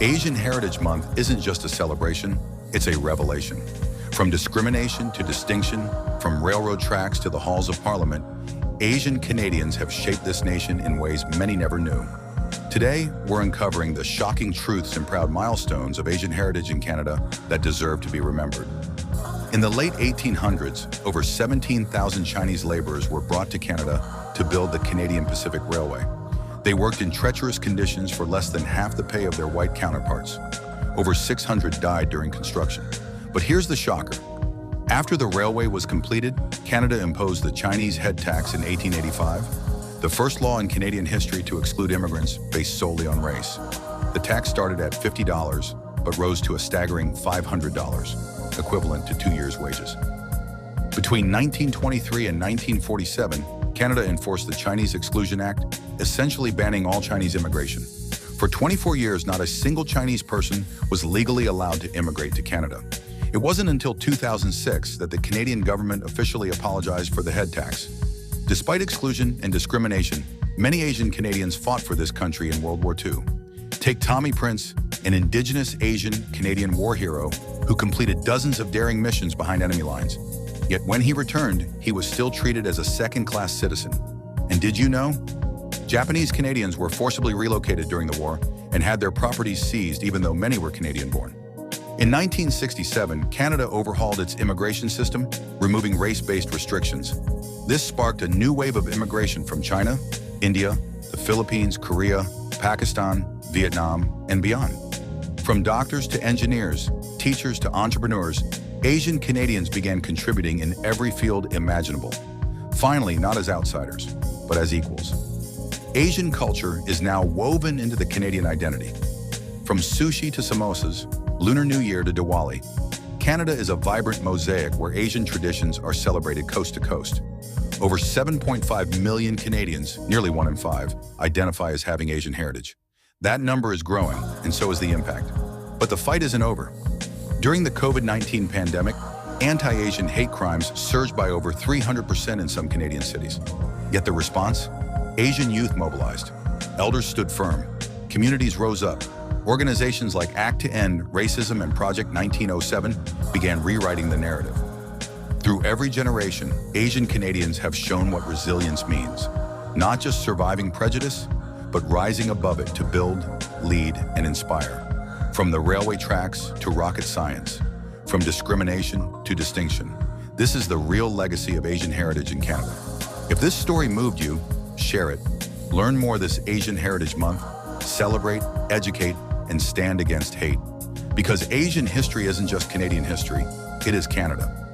Asian Heritage Month isn't just a celebration, it's a revelation. From discrimination to distinction, from railroad tracks to the halls of Parliament, Asian Canadians have shaped this nation in ways many never knew. Today, we're uncovering the shocking truths and proud milestones of Asian heritage in Canada that deserve to be remembered. In the late 1800s, over 17,000 Chinese laborers were brought to Canada to build the Canadian Pacific Railway. They worked in treacherous conditions for less than half the pay of their white counterparts. Over 600 died during construction. But here's the shocker. After the railway was completed, Canada imposed the Chinese head tax in 1885, the first law in Canadian history to exclude immigrants based solely on race. The tax started at $50, but rose to a staggering $500, equivalent to 2 years' wages. Between 1923 and 1947, Canada enforced the Chinese Exclusion Act, essentially banning all Chinese immigration. For 24 years, not a single Chinese person was legally allowed to immigrate to Canada. It wasn't until 2006 that the Canadian government officially apologized for the head tax. Despite exclusion and discrimination, many Asian Canadians fought for this country in World War II. Take Tommy Prince, an Indigenous Asian Canadian war hero who completed dozens of daring missions behind enemy lines. Yet when he returned, he was still treated as a second-class citizen. And did you know? Japanese Canadians were forcibly relocated during the war and had their properties seized even though many were Canadian-born. In 1967, Canada overhauled its immigration system, removing race-based restrictions. This sparked a new wave of immigration from China, India, the Philippines, Korea, Pakistan, Vietnam, and beyond. From doctors to engineers, teachers to entrepreneurs, Asian Canadians began contributing in every field imaginable. Finally, not as outsiders, but as equals. Asian culture is now woven into the Canadian identity. From sushi to samosas, Lunar New Year to Diwali, Canada is a vibrant mosaic where Asian traditions are celebrated coast to coast. Over 7.5 million Canadians, nearly 1 in 5, identify as having Asian heritage. That number is growing, and so is the impact. But the fight isn't over. During the COVID-19 pandemic, anti-Asian hate crimes surged by over 300% in some Canadian cities. Yet the response? Asian youth mobilized. Elders stood firm. Communities rose up. Organizations like Act to End Racism and Project 1907 began rewriting the narrative. Through every generation, Asian Canadians have shown what resilience means. Not just surviving prejudice, but rising above it to build, lead, and inspire. From the railway tracks to rocket science, from discrimination to distinction, this is the real legacy of Asian heritage in Canada. If this story moved you, share it. Learn more this Asian Heritage Month. Celebrate, educate, and stand against hate. Because Asian history isn't just Canadian history, it is Canada.